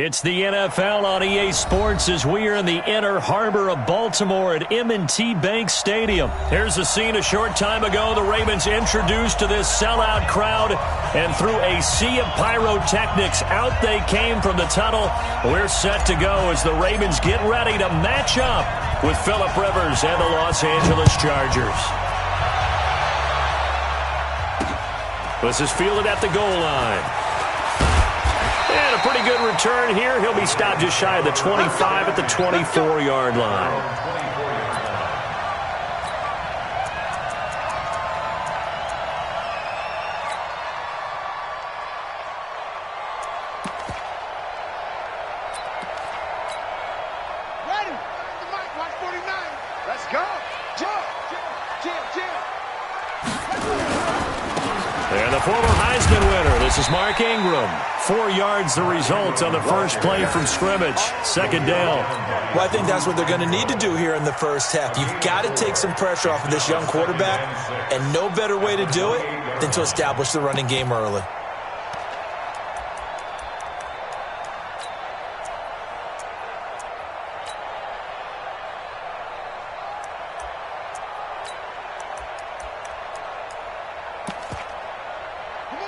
It's the NFL on EA Sports as we are in the inner harbor of Baltimore at M&T Bank Stadium. Here's a scene a short time ago. The Ravens introduced to this sellout crowd, and through a sea of pyrotechnics, out they came from the tunnel. We're set to go as the Ravens get ready to match up with Phillip Rivers and the Los Angeles Chargers. This is fielded at the goal line. And a pretty good return here. He'll be stopped just shy of the 25 at the 24-yard line. And the former Heisman winner, this is Mark Ingram. 4 yards the result on the first play from scrimmage. Second down. Well, I think that's what they're going to need to do here in the first half. You've got to take some pressure off of this young quarterback, and no better way to do it than to establish the running game early.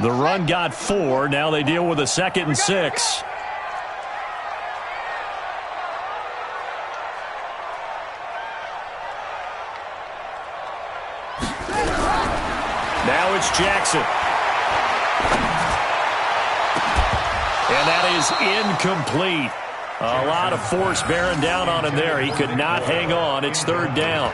The run got 4. Now they deal with a 2nd and 6. Now it's Jackson. And that is incomplete. A lot of force bearing down on him there. He could not hang on. It's 3rd down.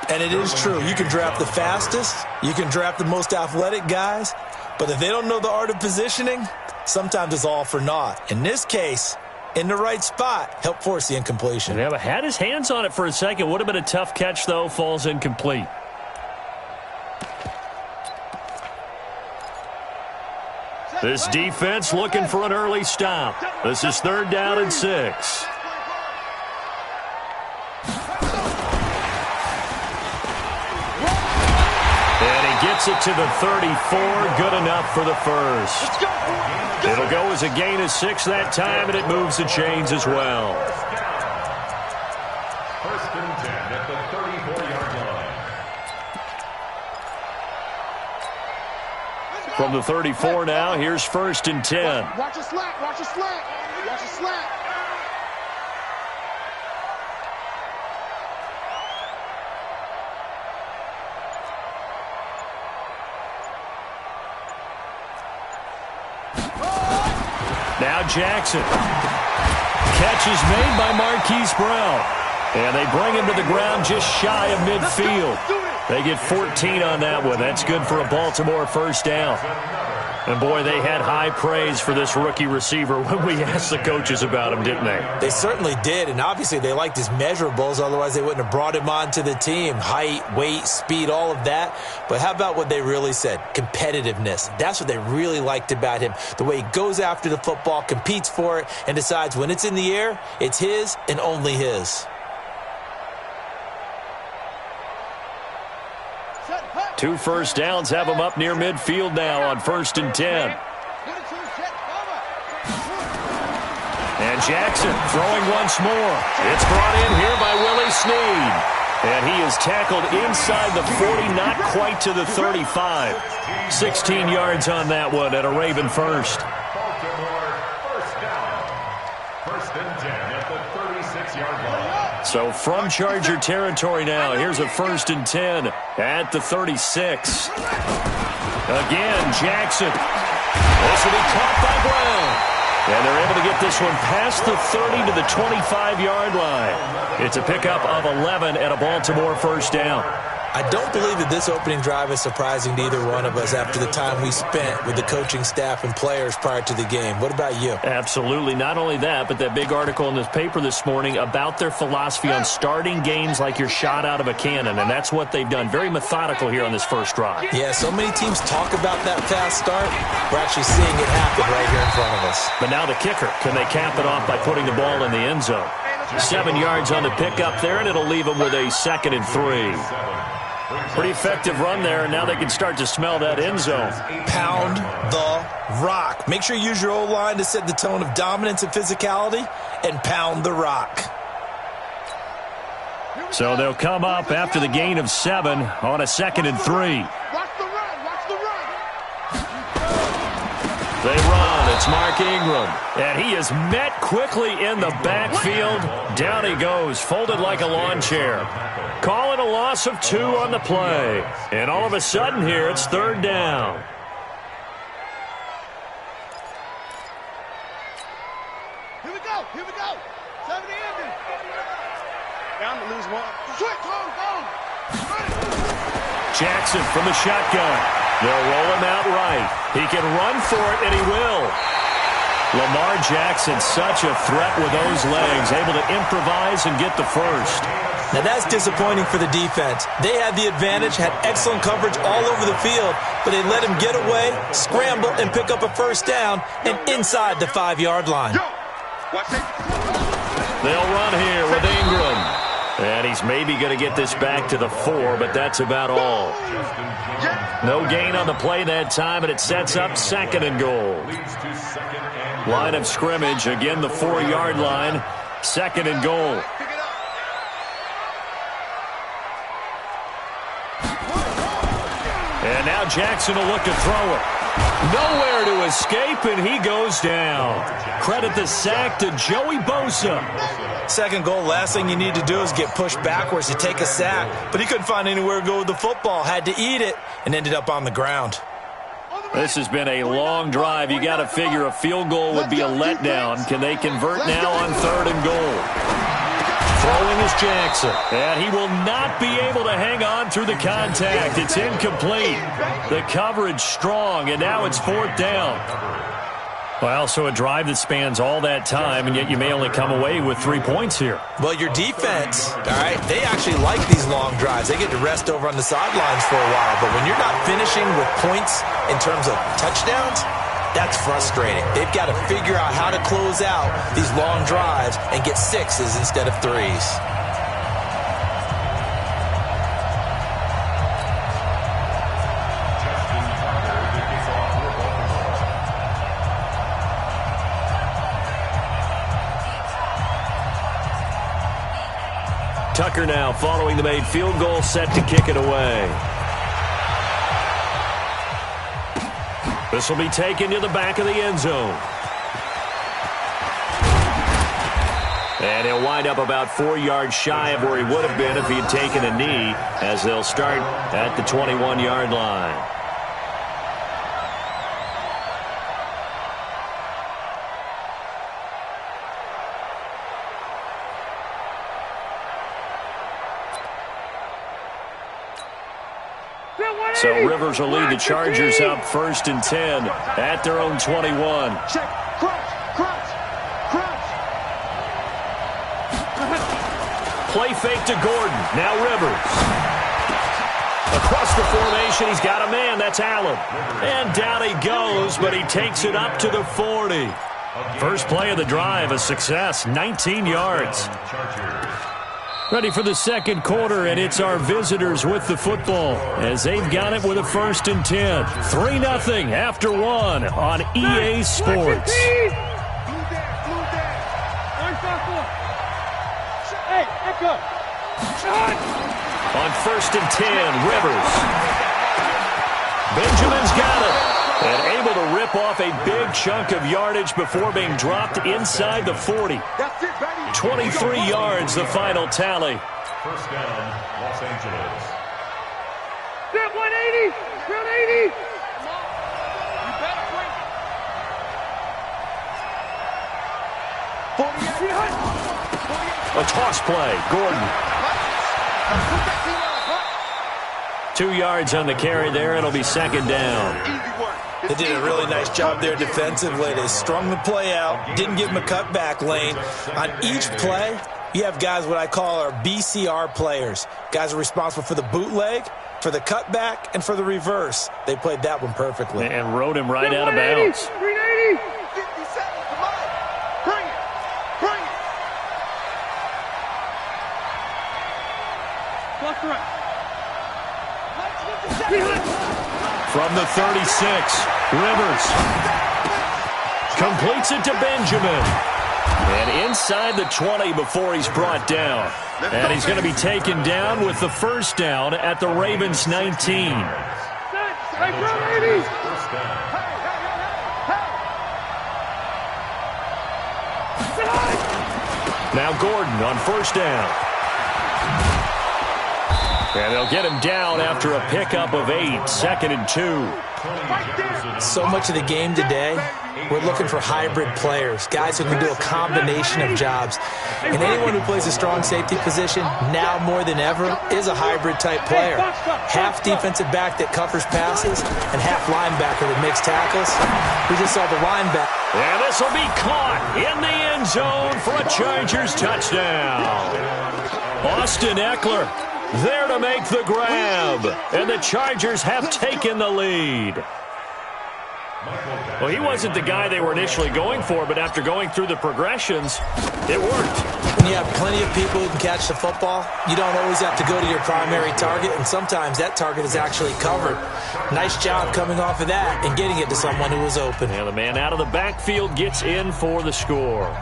And it is true. You can draft the fastest. You can draft the most athletic guys. But if they don't know the art of positioning, sometimes it's all for naught. In this case, in the right spot, help force the incompletion. Yeah, but had his hands on it for a second. Would have been a tough catch, though. Falls incomplete. This defense looking for an early stop. This is 3rd down and 6. Gets it to the 34. Good enough for the first. It'll go as a gain of 6 that time, and it moves the chains as well. 1st and 10 at the 34-yard line. From the 34 now, here's 1st and 10. Watch a slant. Watch a slant. Watch a slant. Now Jackson. Catch is made by Marquise Brown. And they bring him to the ground just shy of midfield. They get 14 on that one. That's good for a Baltimore first down. And, boy, they had high praise for this rookie receiver when we asked the coaches about him, didn't they? They certainly did, and obviously they liked his measurables. Otherwise, they wouldn't have brought him onto the team. Height, weight, speed, all of that. But how about what they really said? Competitiveness. That's what they really liked about him. The way he goes after the football, competes for it, and decides when it's in the air, it's his and only his. 2 first downs have him up near midfield now on 1st and 10. And Jackson throwing once more. It's brought in here by Willie Snead. And he is tackled inside the 40, not quite to the 35. 16 yards on that one at a Raven first. So from Charger territory now, here's a 1st and 10 at the 36. Again, Jackson. This will be caught by Brown. And they're able to get this one past the 30 to the 25-yard line. It's a pickup of 11 at a Baltimore first down. I don't believe that this opening drive is surprising to either one of us after the time we spent with the coaching staff and players prior to the game. What about you? Absolutely. Not only that, but that big article in this paper this morning about their philosophy on starting games like you're shot out of a cannon, and that's what they've done. Very methodical here on this first drive. Yeah, so many teams talk about that fast start. We're actually seeing it happen right here in front of us. But now the kicker. Can they cap it off by putting the ball in the end zone? 7 yards on the pickup there, and it'll leave them with a 2nd and 3. Pretty effective run there, and now they can start to smell that end zone. Pound the rock. Make sure you use your O-line to set the tone of dominance and physicality, and pound the rock. So they'll come up after the gain of 7 on a 2nd and 3. Watch the run. Watch the run. They run. It's Mark Ingram. And he is met quickly in the backfield. Down he goes, folded like a lawn chair. Calling a loss of 2 on the play. And all of a sudden here, it's 3rd down. Here we go. Here we go. 70 ending. Down to lose 1. Switch. Home. Jackson from the shotgun. They'll roll him out right. He can run for it, and he will. Lamar Jackson, such a threat with those legs, able to improvise and get the first. Now that's disappointing for the defense. They had the advantage, had excellent coverage all over the field, but they let him get away, scramble, and pick up a first down, and inside the 5-yard line. They'll run here with Ingram. And he's maybe going to get this back to the 4, but that's about all. No gain on the play that time, and it sets up 2nd and goal. Line of scrimmage, again the 4-yard line, 2nd and goal. And now Jackson will look to throw it. Nowhere to escape, and he goes down. Credit the sack to Joey Bosa. 2nd goal, last thing you need to do is get pushed backwards to take a sack. But he couldn't find anywhere to go with the football. Had to eat it and ended up on the ground. This has been a long drive. You got to figure a field goal would be a letdown. Can they convert now on 3rd and goal? Throwing is Jackson. And he will not be able to hang on through the contact. It's incomplete. The coverage strong, and now it's 4th down. Well, so a drive that spans all that time, and yet you may only come away with 3 points here. Well, your defense, all right, they actually like these long drives. They get to rest over on the sidelines for a while, but when you're not finishing with points in terms of touchdowns, that's frustrating. They've got to figure out how to close out these long drives and get 6s instead of 3s. Tucker now following the made field goal, set to kick it away. This will be taken to the back of the end zone. And he'll wind up about 4 yards shy of where he would have been if he had taken a knee, as they'll start at the 21-yard line. So Rivers will lead the Chargers up 1st and 10 at their own 21. Check. Crunch. Play fake to Gordon. Now Rivers. Across the formation, he's got a man. That's Allen. And down he goes, but he takes it up to the 40. First play of the drive, a success, 19 yards. Ready for the 2nd quarter, and it's our visitors with the football as they've got it with a 1st and 10. 3-0 after 1 on EA Sports. Hey, echo. On 1st and 10, Rivers. Benjamin's got it. And able to rip off a big chunk of yardage before being dropped inside the 40. 23 yards, the final tally. 1st down, Los Angeles. Step 180. 180. A toss play, Gordon. 2 yards on the carry there. It'll be 2nd down. They did a really nice job there defensively. They strung the play out, didn't give him a cutback lane. On each play, you have guys what I call our BCR players. Guys are responsible for the bootleg, for the cutback, and for the reverse. They played that one perfectly. And rode him right out of bounds. 380. 57. Come on. Bring it. Clock right. From the 36, Rivers completes it to Benjamin. And inside the 20 before he's brought down. And he's going to be taken down with the first down at the Ravens 19. Now Gordon on first down. And they'll get him down after a pickup of 8, 2nd and 2. So much of the game today, we're looking for hybrid players, guys who can do a combination of jobs. And anyone who plays a strong safety position, now more than ever, is a hybrid-type player. Half defensive back that covers passes and half linebacker that makes tackles. We just saw the linebacker. And this will be caught in the end zone for a Chargers touchdown. Austin Eckler there to make the grab. And the Chargers have taken the lead. Well, he wasn't the guy they were initially going for, but after going through the progressions, it worked. When you have plenty of people who can catch the football, you don't always have to go to your primary target, and sometimes that target is actually covered. Nice job coming off of that and getting it to someone who was open. And the man out of the backfield gets in for the score.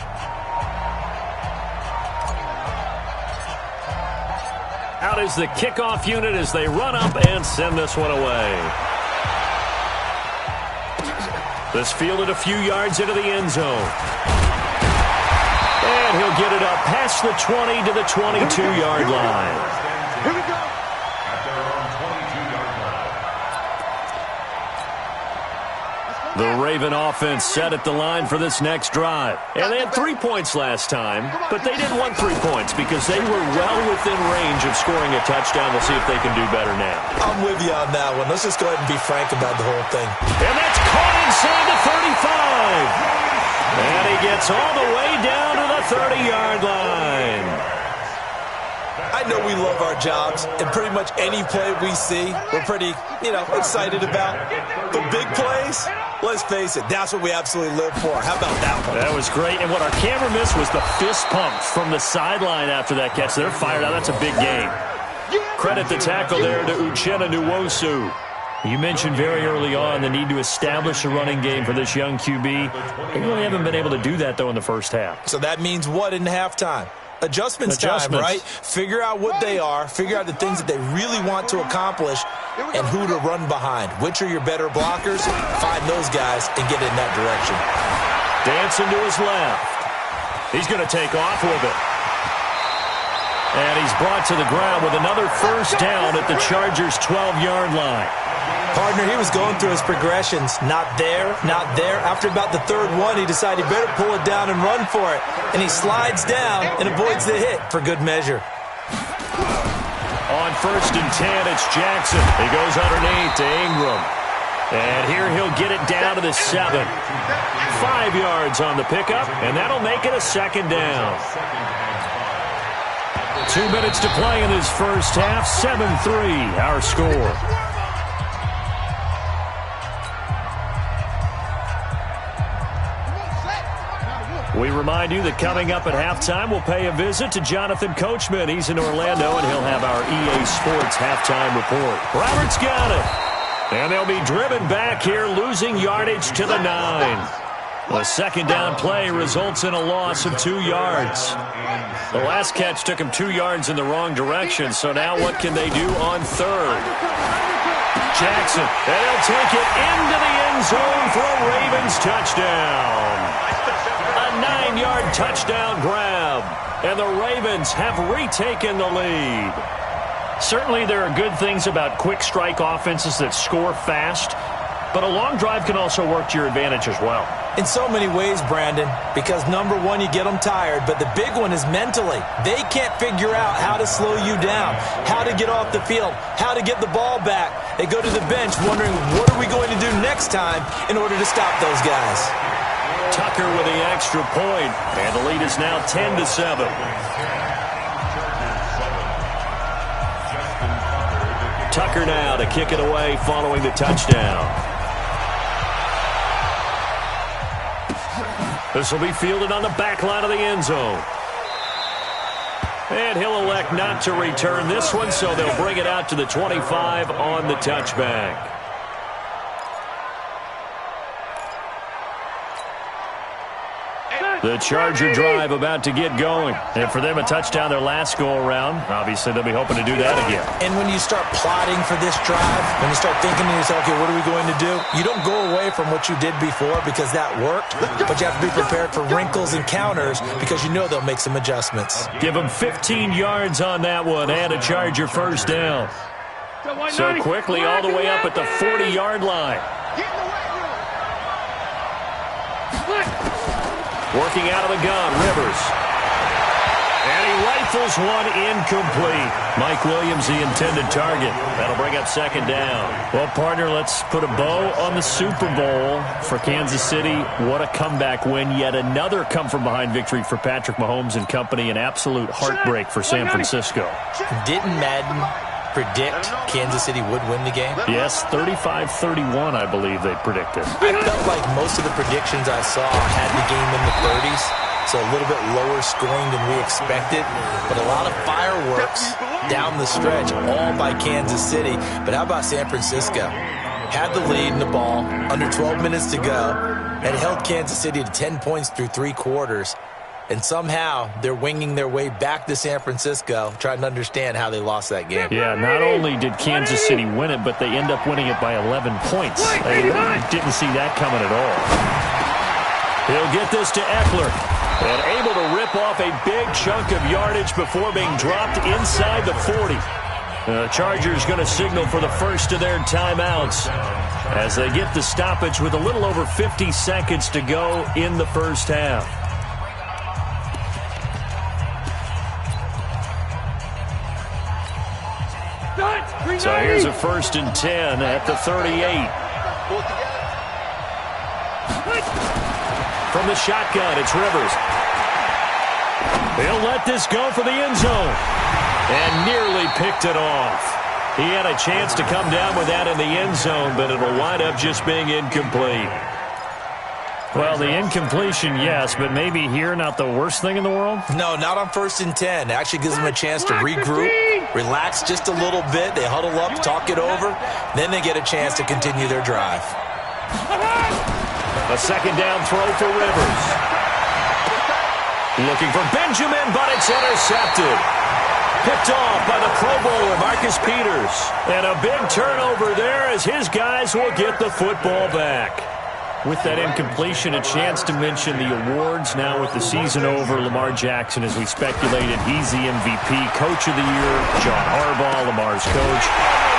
Out is the kickoff unit as they run up and send this one away. This fielded a few yards into the end zone. And he'll get it up past the 20 to the 22-yard line. Here we go. The Raven offense set at the line for this next drive. And they had 3 points last time, but they didn't want 3 points because they were well within range of scoring a touchdown. We'll see if they can do better now. I'm with you on that one. Let's just go ahead and be frank about the whole thing. And that's caught inside the 35. And he gets all the way down to the 30-yard line. I know we love our jobs, and pretty much any play we see, we're pretty, excited about. But big plays, let's face it, that's what we absolutely live for. How about that one? That was great, and what our camera missed was the fist pump from the sideline after that catch. They're fired out. That's a big game. Credit the tackle there to Uchenna Nwosu. You mentioned very early on the need to establish a running game for this young QB. They really haven't been able to do that, though, in the first half. So that means what in halftime? Adjustments time, right? Figure out what they are, figure out the things that they really want to accomplish, and who to run behind. Which are your better blockers? Find those guys and get in that direction. Dancing to his left. He's going to take off with it. And he's brought to the ground with another first down at the Chargers' 12-yard line. Partner, he was going through his progressions. Not there, not there. After about the third one, he decided he better pull it down and run for it. And he slides down and avoids the hit for good measure. On 1st and 10, it's Jackson. He goes underneath to Ingram. And here he'll get it down to the 7. 5 yards on the pickup, and that'll make it a second down. 2 minutes to play in this first half. 7-3, our score. We remind you that coming up at halftime, we'll pay a visit to Jonathan Coachman. He's in Orlando, and he'll have our EA Sports halftime report. Roberts got it. And they'll be driven back here, losing yardage to the 9. The second down play results in a loss of 2 yards. The last catch took him 2 yards in the wrong direction, so now what can they do on third? Jackson, and he'll take it into the end zone for a Ravens touchdown. A 9-yard touchdown grab, and the Ravens have retaken the lead. Certainly there are good things about quick strike offenses that score fast, but a long drive can also work to your advantage as well. In so many ways, Brandon, because number one, you get them tired, but the big one is mentally. They can't figure out how to slow you down, how to get off the field, how to get the ball back. They go to the bench wondering, what are we going to do next time in order to stop those guys? Tucker with the extra point, and the lead is now 10-7. Tucker now to kick it away following the touchdown. This will be fielded on the back line of the end zone. And he'll elect not to return this one, so they'll bring it out to the 25 on the touchback. The Charger drive about to get going. And for them, a touchdown their last go-around. Obviously, they'll be hoping to do that again. And when you start plotting for this drive, when you start thinking to yourself, okay, what are we going to do? You don't go away from what you did before because that worked, but you have to be prepared for wrinkles and counters because you know they'll make some adjustmts. Give them 15 yards on that one and a Charger first down. So quickly all the way up at the 40-yard line. Working out of the gun, Rivers. And he rifles one incomplete. Mike Williams, the intended target. That'll bring up second down. Well, partner, let's put a bow on the Super Bowl for Kansas City. What a comeback win. Yet another come-from-behind victory for Patrick Mahomes and company. An absolute heartbreak for San Francisco. Didn't Madden predict Kansas City would win the game? Yes, 35-31, I believe they predicted. I felt like most of the predictions I saw had the game in the 30s, so a little bit lower scoring than we expected, but a lot of fireworks down the stretch, all by Kansas City. But how about San Francisco? Had the lead in the ball, under 12 minutes to go, and held Kansas City to 10 points through 3 quarters. And somehow they're winging their way back to San Francisco, trying to understand how they lost that game. Yeah, not only did Kansas City win it, but they end up winning it by 11 points. They didn't see that coming at all. He'll get this to Eckler. And able to rip off a big chunk of yardage before being dropped inside the 40. The Chargers going to signal for the first of their timeouts as they get the stoppage with a little over 50 seconds to go in the first half. So here's a 1st and 10 at the 38. From the shotgun, it's Rivers. He'll let this go for the end zone. And nearly picked it off. He had a chance to come down with that in the end zone, but it'll wind up just being incomplete. Well, the incompletion, yes, but maybe here not the worst thing in the world? No, not on 1st and 10. It actually gives them a chance to regroup, relax just a little bit. They huddle up, talk it over. Then they get a chance to continue their drive. A second down throw for Rivers. Looking for Benjamin, but it's intercepted. Picked off by the Pro Bowler, Marcus Peters. And a big turnover there as his guys will get the football back. With that incompletion, a chance to mention the awards now with the season over. Lamar Jackson, as we speculated, he's the MVP, Coach of the Year. John Harbaugh, Lamar's coach.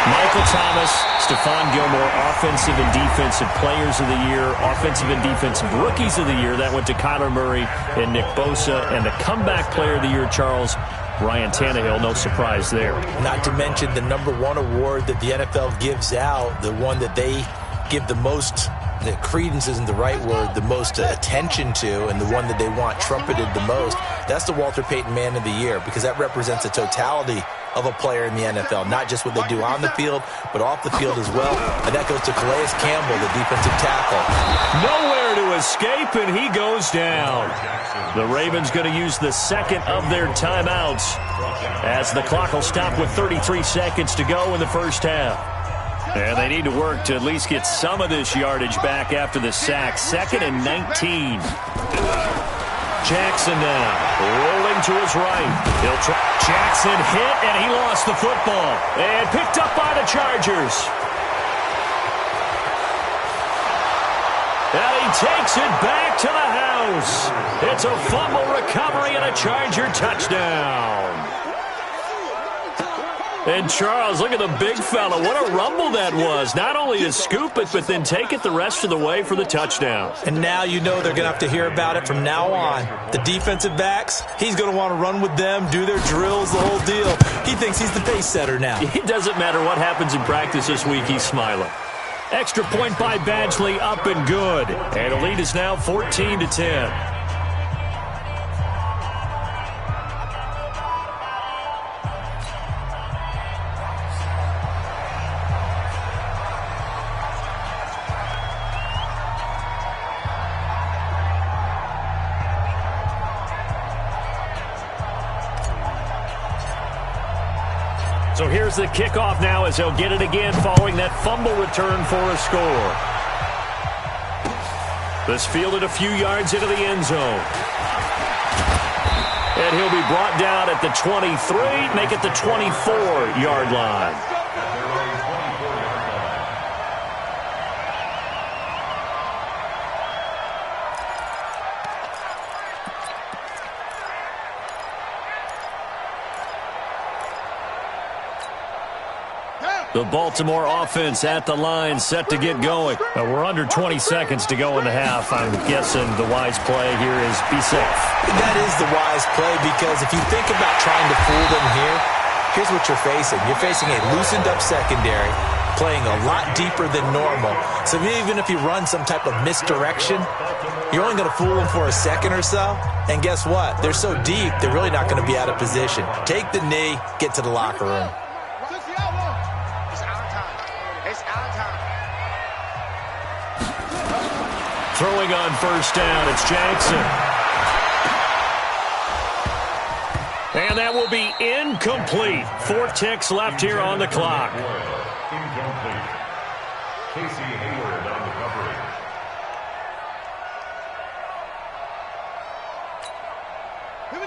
Michael Thomas, Stephon Gilmore, Offensive and Defensive Players of the Year. Offensive and Defensive Rookies of the Year. That went to Kyler Murray and Nick Bosa. And the Comeback Player of the Year, Charles, Ryan Tannehill. No surprise there. Not to mention the #1 award that the NFL gives out, the one that they give the most, the credence isn't the right word, the most attention to, and the one that they want trumpeted the most. That's the Walter Payton Man of the Year, because that represents the totality of a player in the NFL, not just what they do on the field, but off the field as well. And that goes to Calais Campbell, the defensive tackle. Nowhere to escape, and he goes down. The Ravens going to use the second of their timeouts as the clock will stop with 33 seconds to go in the first half. And they need to work to at least get some of this yardage back after the sack. 2nd and 19. Jackson now, rolling to his right. He'll try. Jackson hit, and he lost the football. And picked up by the Chargers. And he takes it back to the house. It's a fumble recovery and a Charger touchdown. And Charles, look at the big fella. What a rumble that was. Not only to scoop it, but then take it the rest of the way for the touchdown. And now you know they're going to have to hear about it from now on. The defensive backs, he's going to want to run with them, do their drills, the whole deal. He thinks he's the pace setter now. It doesn't matter what happens in practice this week, he's smiling. Extra point by Badgley, up and good. And the lead is now 14-10. So here's the kickoff now as they'll get it again following that fumble return for a score. This fielded a few yards into the end zone. And he'll be brought down at the 23, make it the 24-yard line. The Baltimore offense at the line, set to get going. We're under 20 seconds to go in the half. I'm guessing the wise play here is be safe. That is the wise play, because if you think about trying to fool them here, here's what you're facing. You're facing a loosened-up secondary, playing a lot deeper than normal. So even if you run some type of misdirection, you're only going to fool them for a second or so. And guess what? They're so deep, they're really not going to be out of position. Take the knee, get to the locker room. Throwing on first down, it's Jackson. And that will be incomplete. 4 ticks left here on the clock. Incomplete. Casey Hayward on the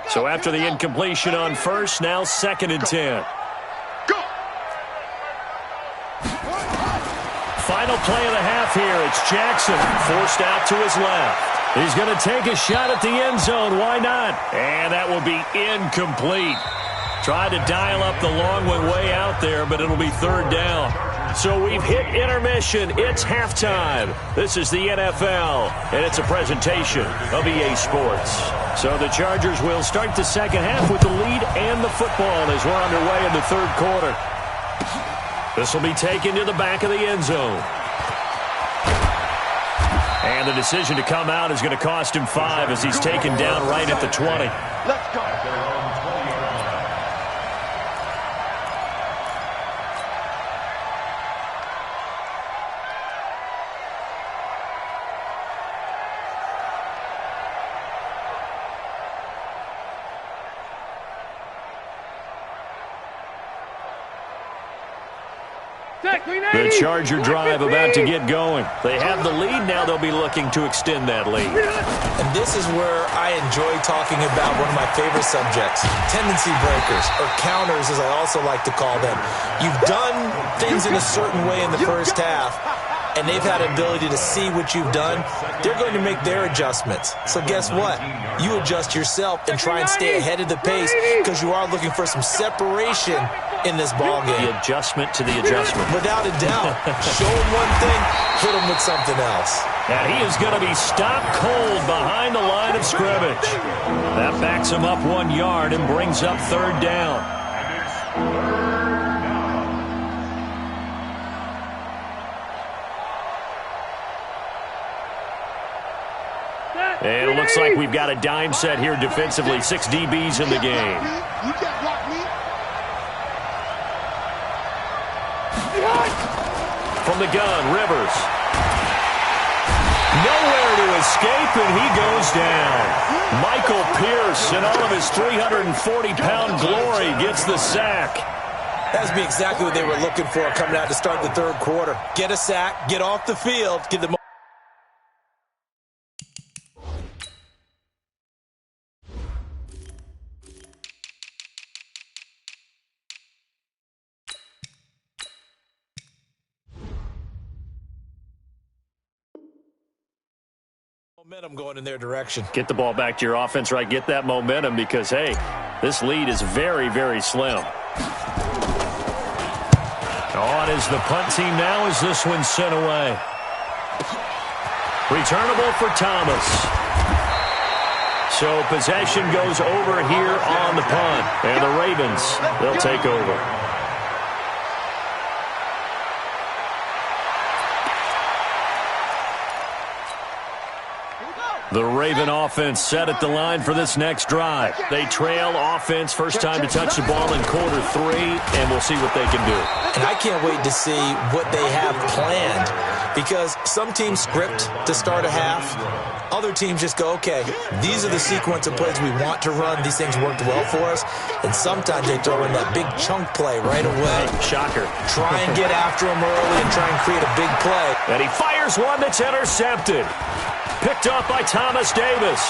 coverage. So after the incompletion on first, now 2nd and 10. Final play of the half here. It's Jackson forced out to his left. He's going to take a shot at the end zone. Why not? And that will be incomplete. Tried to dial up the long one way out there, but it'll be 3rd down. So we've hit intermission. It's halftime. This is the NFL, and it's a presentation of EA Sports. So the Chargers will start the second half with the lead and the football as we're underway in the 3rd quarter. This will be taken to the back of the end zone. And the decision to come out is going to cost him 5 as he's taken down right at the 20. Let's go. The Charger drive about to get going. They have the lead. Now they'll be looking to extend that lead. And this is where I enjoy talking about one of my favorite subjects, tendency breakers, or counters as I also like to call them. You've done things in a certain way in the first half, and they've had an ability to see what you've done. They're going to make their adjustments. So guess what? You adjust yourself and try and stay ahead of the pace, because you are looking for some separation in this ball game. The adjustment to the adjustment. Without a doubt. Show him one thing, hit him with something else. And he is going to be stopped cold behind the line of scrimmage. That backs him up 1 yard and brings up 3rd down. And it looks like we've got a dime set here defensively. 6 DBs in the game. You can't block me. From the gun, Rivers. Nowhere to escape, and he goes down. Michael Pierce, in all of his 340-pound glory, gets the sack. That's be exactly what they were looking for coming out to start the 3rd quarter. Get a sack, get off the field, give them. Momentum going in their direction. Get the ball back to your offense, right? Get that momentum because, hey, this lead is very, very slim. On is the punt team now as this one's sent away. Returnable for Thomas. So possession goes over here on the punt. And the Ravens, they'll take over. The Raven offense set at the line for this next drive. They trail offense, first time to touch the ball in quarter 3, and we'll see what they can do. And I can't wait to see what they have planned because some teams script to start a half. Other teams just go, okay, these are the sequence of plays we want to run. These things worked well for us. And sometimes they throw in that big chunk play right away. Shocker. Try and get after him early and try and create a big play. And he fires one that's intercepted. Picked off by Thomas Davis.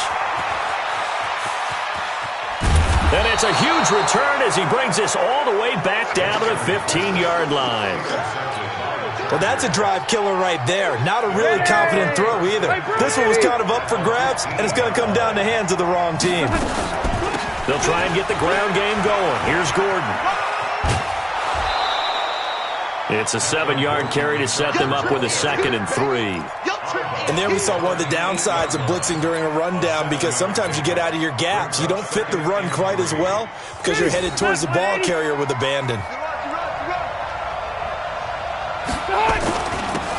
And it's a huge return as he brings this all the way back down to the 15-yard line. Well, that's a drive killer right there. Not a really confident throw either. This one was kind of up for grabs, and it's going to come down the hands of the wrong team. They'll try and get the ground game going. Here's Gordon. It's a 7-yard carry to set them up with a 2nd and 3. And there we saw one of the downsides of blitzing during a rundown, because sometimes you get out of your gaps. You don't fit the run quite as well because you're headed towards the ball carrier with abandon.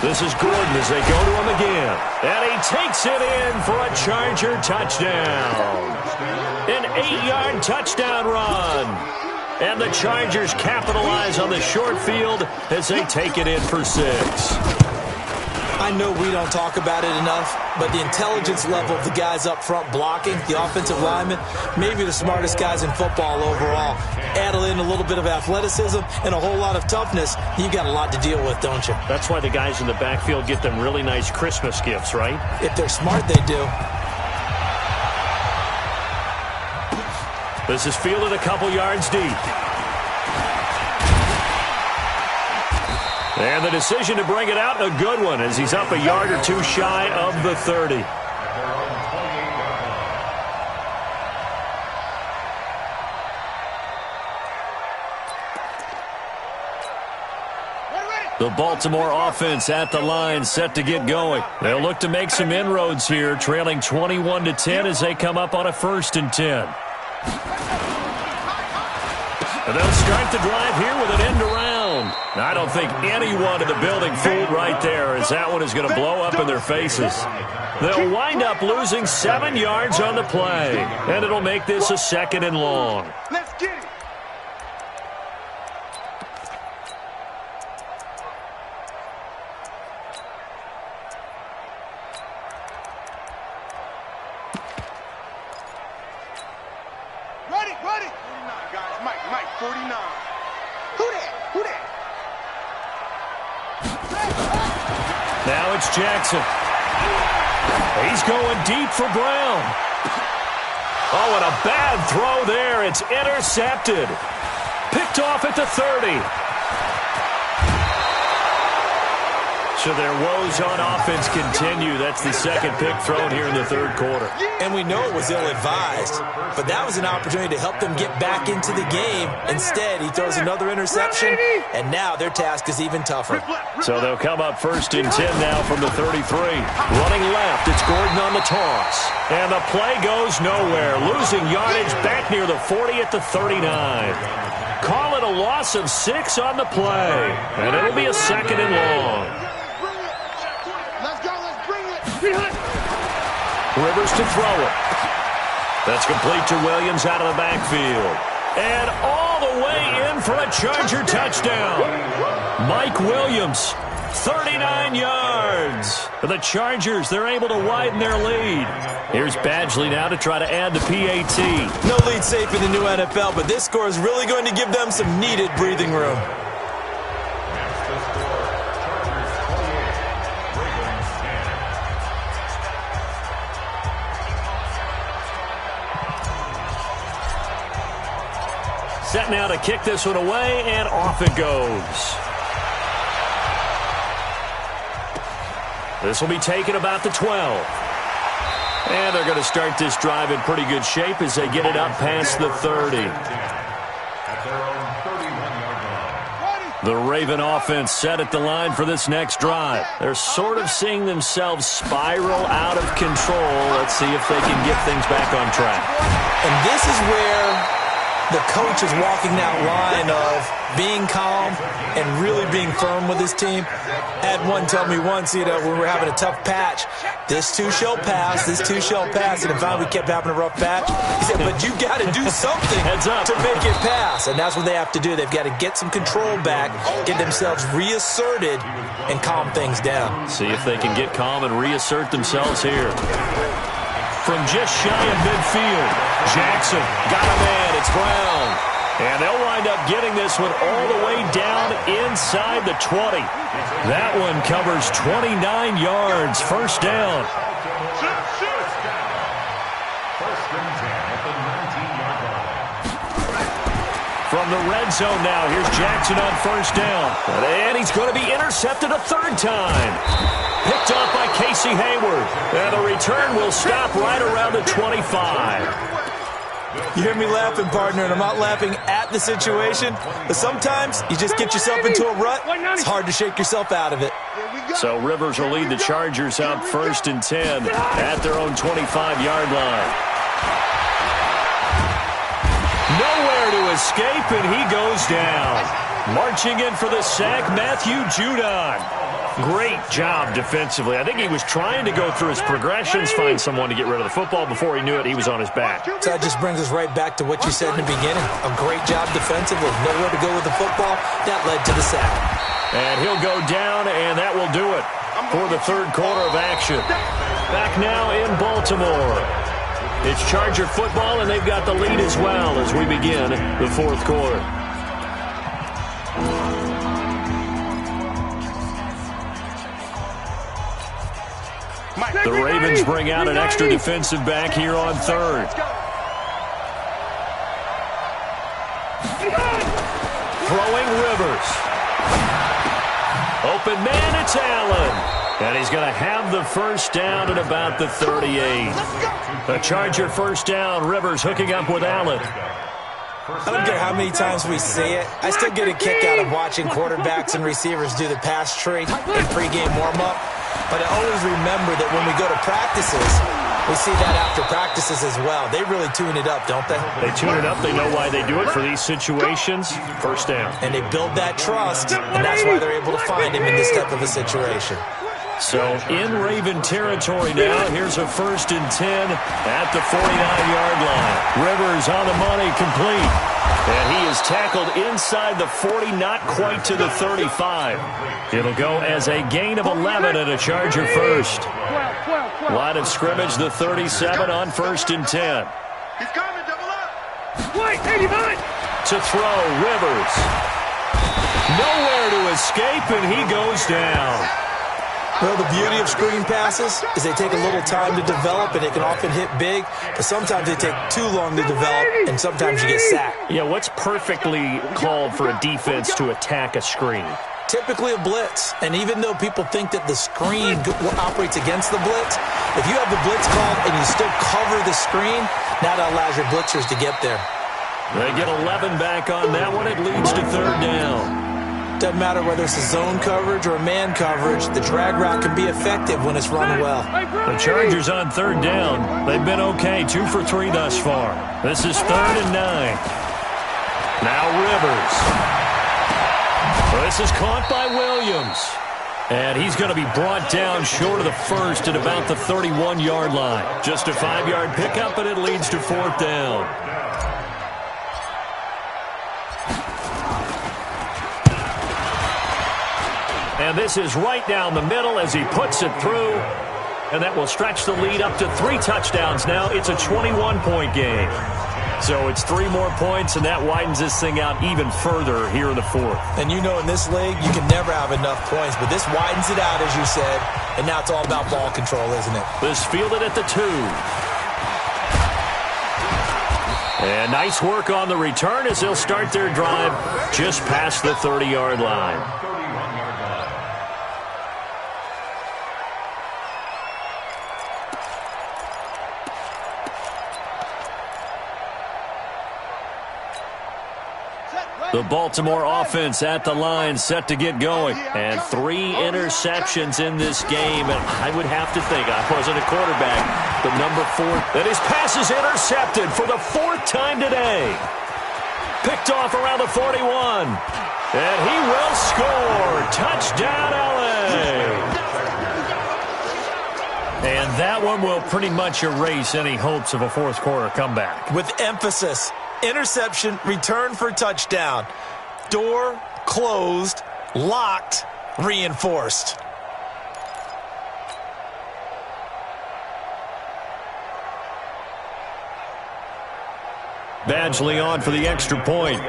This is Gordon as they go to him again. And he takes it in for a Charger touchdown. An 8-yard touchdown run. And the Chargers capitalize on the short field as they take it in for 6. I know we don't talk about it enough, but the intelligence level of the guys up front blocking, the offensive linemen, maybe the smartest guys in football overall. Add in a little bit of athleticism and a whole lot of toughness, you've got a lot to deal with, don't you? That's why the guys in the backfield get them really nice Christmas gifts, right? If they're smart, they do. This is fielded a couple yards deep. And the decision to bring it out, a good one, as he's up a yard or two shy of the 30. The Baltimore offense at the line, set to get going. They'll look to make some inroads here, trailing 21-10 as they come up on a 1st and 10. And they'll start the drive here with an end around. I don't think anyone in the building fooled right there, as that one is going to blow up in their faces. They'll wind up losing 7 yards on the play, and it'll make this a 2nd and long. Let's get it. Ready, ready. 49, guys. Mike, 49. Who that? Now it's Jackson. He's going deep for Brown. Oh, and a bad throw there. It's intercepted. Picked off at the 30. So their woes on offense continue. That's the 2nd pick thrown here in the 3rd quarter. And we know it was ill-advised, but that was an opportunity to help them get back into the game. Instead, he throws another interception, and now their task is even tougher. So they'll come up 1st and 10 now from the 33. Running left, it's Gordon on the toss. And the play goes nowhere, losing yardage back near the 40 at the 39. Call it a loss of 6 on the play, and it'll be a 2nd and long. Rivers to throw it. That's complete to Williams out of the backfield. And all the way in for a Charger touchdown. Mike Williams, 39 yards. The Chargers, they're able to widen their lead. Here's Badgley now to try to add the PAT. No lead safe in the new NFL, but this score is really going to give them some needed breathing room. Set now to kick this one away, and off it goes. This will be taken about the 12. And they're going to start this drive in pretty good shape as they get it up past the 30. The Raven offense set at the line for this next drive. They're sort of seeing themselves spiral out of control. Let's see if they can get things back on track. And this is where the coach is walking that line of being calm and really being firm with his team. I had one tell me once, when we were having a tough patch, this too shall pass, this too shall pass. And finally we kept having a rough patch. He said, but you got to do something to make it pass. And that's what they have to do. They've got to get some control back, get themselves reasserted, and calm things down. See if they can get calm and reassert themselves here. From just shy of midfield, Jackson got a man. It's Brown. And they'll wind up getting this one all the way down inside the 20. That one covers 29 yards. First down. First and 10 at the 19-yard line. From the red zone now, here's Jackson on first down. And he's going to be intercepted a third time. Picked off by Casey Hayward. And the return will stop right around the 25. You hear me laughing, partner, and I'm not laughing at the situation. But sometimes you just get yourself into a rut. It's hard to shake yourself out of it. So Rivers will lead the Chargers out first and 10 at their own 25-yard line. Nowhere to escape, and he goes down. Marching in for the sack, Matthew Judon. Great job defensively. I think he was trying to go through his progressions, find someone to get rid of the football. Before he knew it, he was on his back. So that just brings us right back to what you said in the beginning. A great job defensively. Nowhere to go with the football. That led to the sack. And he'll go down, and that will do it for the third quarter of action. Back now in Baltimore. It's Charger football, and they've got the lead as well as we begin the fourth quarter. The Ravens bring out an extra defensive back here on third. Throwing Rivers. Open man, it's Allen. And he's going to have the first down at about the 38. A Charger first down. Rivers hooking up with Allen. I don't care how many times we see it. I still get a kick out of watching quarterbacks and receivers do the pass tree in pregame warm-up. But I always remember that when we go to practices, we see that after practices as well. They really tune it up, don't they? They tune it up. They know why they do it for these situations. First down. And they build that trust, and that's why they're able to find him in this type of a situation. So in Raven territory now, here's a first and 10 at the 49-yard line. Rivers on the money, complete. And he is tackled inside the 40, not quite to the 35. It'll go as a gain of 11 and a Charger first. Line of scrimmage, the 37 on first and 10. He's coming, double up. Wait, 89. To throw, Rivers. Nowhere to escape, and he goes down. Well, the beauty of screen passes is they take a little time to develop, and they can often hit big, but sometimes they take too long to develop, and sometimes you get sacked. Yeah, what's perfectly called for a defense to attack a screen? Typically a blitz, and even though people think that the screen operates against the blitz, if you have the blitz called and you still cover the screen, now that allows your blitzers to get there. They get 11 back on that one. It leads to third down. Doesn't matter whether it's a zone coverage or a man coverage, the drag route can be effective when it's run well. The Chargers on third down. They've been okay, 2 for 3 thus far. This is 3rd and 9. Now Rivers. This is caught by Williams. And he's going to be brought down short of the first at about the 31-yard line. Just a 5-yard pickup, and it leads to 4th down. And this is right down the middle as he puts it through. And that will stretch the lead up to 3 touchdowns now. It's a 21-point game. So it's 3 more points, and that widens this thing out even further here in the fourth. And you know in this league, you can never have enough points, but this widens it out, as you said, and now it's all about ball control, isn't it? This fielded at the 2. And nice work on the return as they'll start their drive just past the 30-yard line. The Baltimore offense at the line, set to get going. And 3 interceptions in this game. And I would have to think, I wasn't a quarterback, but number 4, that his pass is intercepted for the 4th time today. Picked off around the 41. And he will score. Touchdown, LA. And that one will pretty much erase any hopes of a fourth quarter comeback. With emphasis, interception, return for touchdown. Door closed, locked, reinforced. Badgley on for the extra point.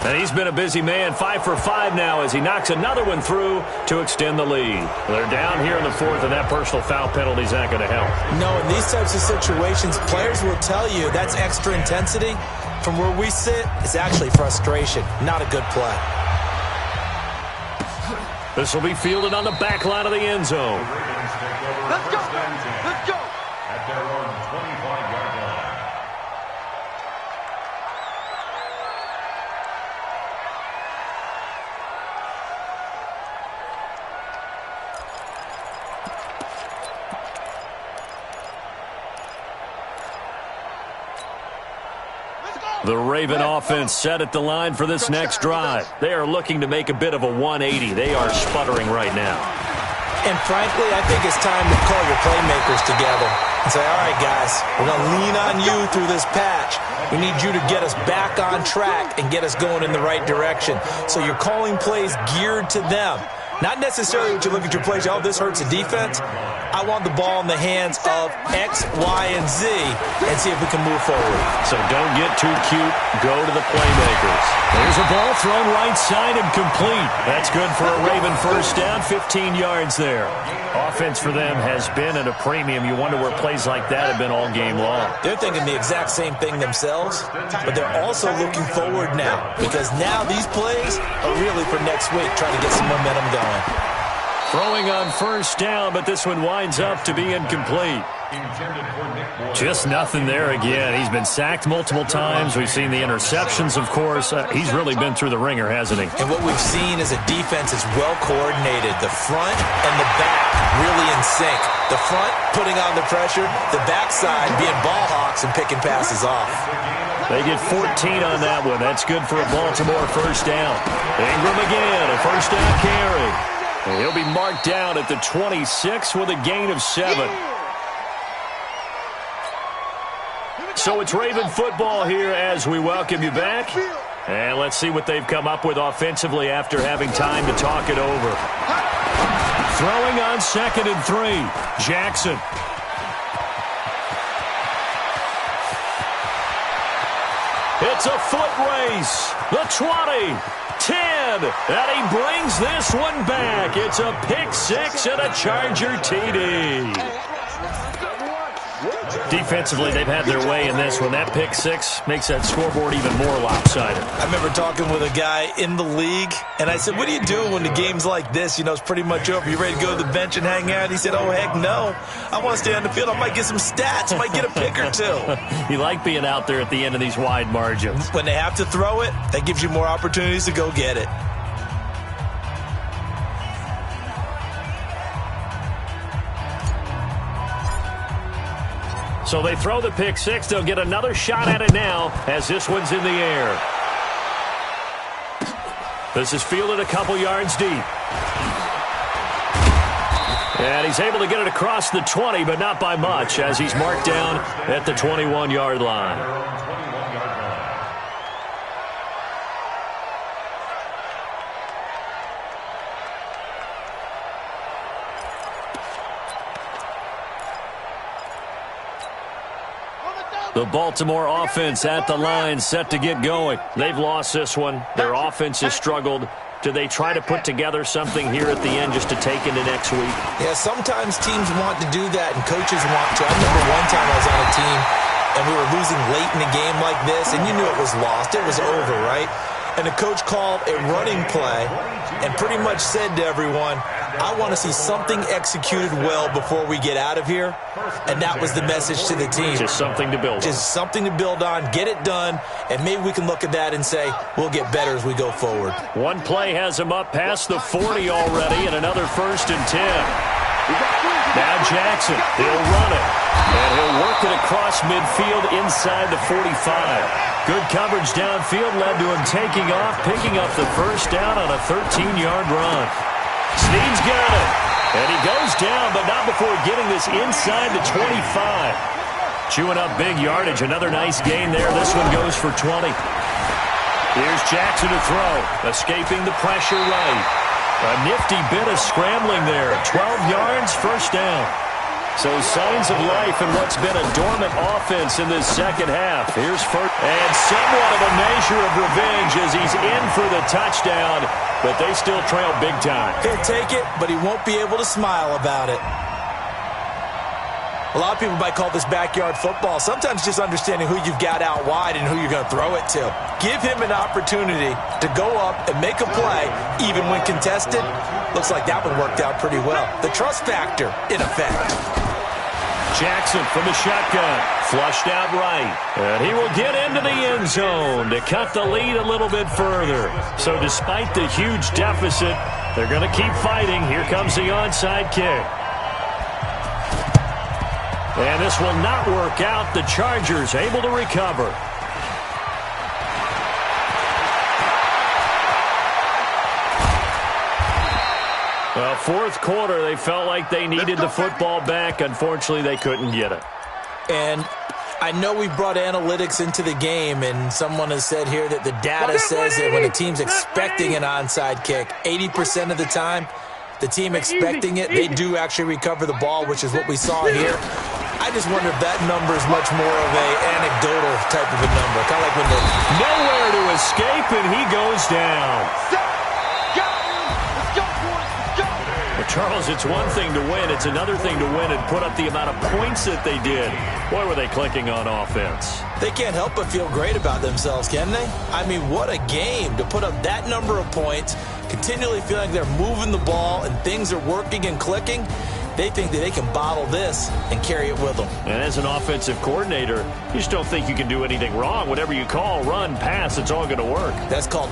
And he's been a busy man, 5 for 5 now as he knocks another one through to extend the lead. They're down here in the fourth, and that personal foul penalty is not going to help. No, in these types of situations, players will tell you that's extra intensity. From where we sit, it's actually frustration, not a good play. This will be fielded on the back line of the end zone. Let's go. Let's go. At their own 25-yard line. The Raven offense set at the line for this next drive. They are looking to make a bit of a 180. They are sputtering right now. And frankly, I think it's time to call your playmakers together and say, all right, guys, we're going to lean on you through this patch. We need you to get us back on track and get us going in the right direction. So you're calling plays geared to them. Not necessarily what you look at your plays, oh, this hurts the defense. I want the ball in the hands of X, Y, and Z and see if we can move forward. So don't get too cute. Go to the playmakers. There's a ball thrown right side and complete. That's good for a Raven first down, 15 yards there. Offense for them has been at a premium. You wonder where plays like that have been all game long. They're thinking the exact same thing themselves, but they're also looking forward now because now these plays are really for next week, trying to get some momentum going. Throwing on first down, but this one winds up to be incomplete. Just nothing there again. He's been sacked multiple times. We've seen the interceptions, of course. He's really been through the ringer, hasn't he? And what we've seen is a defense that's well coordinated. The front and the back really in sync. The front putting on the pressure, the backside being ball hawks and picking passes off. They get 14 on that one. That's good for a Baltimore first down. Ingram again, a first down carry. And he'll be marked down at the 26 with a gain of 7. So it's Raven football here as we welcome you back. And let's see what they've come up with offensively after having time to talk it over. Throwing on 2nd and 3. Jackson. It's a foot race. The 20. 10, and he brings this one back. It's a pick 6 and a Charger TD. Defensively, they've had their way in this one. That pick 6 makes that scoreboard even more lopsided. I remember talking with a guy in the league, and I said, what do you do when the game's like this? You know, it's pretty much over. You ready to go to the bench and hang out? He said, oh, heck no. I want to stay on the field. I might get some stats. I might get a pick or two. You like being out there at the end of these wide margins. When they have to throw it, that gives you more opportunities to go get it. So they throw the pick 6. They'll get another shot at it now as this one's in the air. This is fielded a couple yards deep. And he's able to get it across the 20, but not by much as he's marked down at the 21-yard line. The Baltimore offense at the line, set to get going. They've lost this one. Their offense has struggled. Do they try to put together something here at the end just to take into next week? Yeah, sometimes teams want to do that, and coaches want to. I remember one time I was on a team, and we were losing late in a game like this, and you knew it was lost. It was over, right? And the coach called a running play and pretty much said to everyone, I want to see something executed well before we get out of here. And that was the message to the team. Just something to build on. Just something to build on, get it done, and maybe we can look at that and say, we'll get better as we go forward. One play has him up past the 40 already, and another 1st and 10. Now Jackson, he'll run it. And he'll work it across midfield inside the 45. Good coverage downfield led to him taking off, picking up the first down on a 13-yard run. Snead's got it. And he goes down, but not before getting this inside the 25. Chewing up big yardage. Another nice gain there. This one goes for 20. Here's Jackson to throw. Escaping the pressure right. A nifty bit of scrambling there. 12 yards, first down. So signs of life in what's been a dormant offense in this second half. Here's first. And somewhat of a measure of revenge as he's in for the touchdown. But they still trail big time. He'll take it, but he won't be able to smile about it. A lot of people might call this backyard football. Sometimes just understanding who you've got out wide and who you're going to throw it to. Give him an opportunity to go up and make a play, even when contested. Looks like that one worked out pretty well. The trust factor, in effect. Jackson from the shotgun. Flushed out right. And he will get into the end zone to cut the lead a little bit further. So despite the huge deficit, they're going to keep fighting. Here comes the onside kick. And this will not work out. The Chargers able to recover. Well, fourth quarter, they felt like they needed the football back. Unfortunately, they couldn't get it. And I know we brought analytics into the game, and someone has said here that the data says that when a team's expecting an onside kick, 80% of the time, the team expecting it, they do actually recover the ball, which is what we saw here. I just wonder if that number is much more of a anecdotal type of a number. Kind of like when they're nowhere to escape, and he goes down. Well, Charles, it's one thing to win. It's another thing to win and put up the amount of points that they did. Boy, were they clicking on offense. They can't help but feel great about themselves, can they? I mean, what a game to put up that number of points, continually feeling they're moving the ball and things are working and clicking. They think that they can bottle this and carry it with them. And as an offensive coordinator, you just don't think you can do anything wrong. Whatever you call, run, pass, it's all going to work. That's called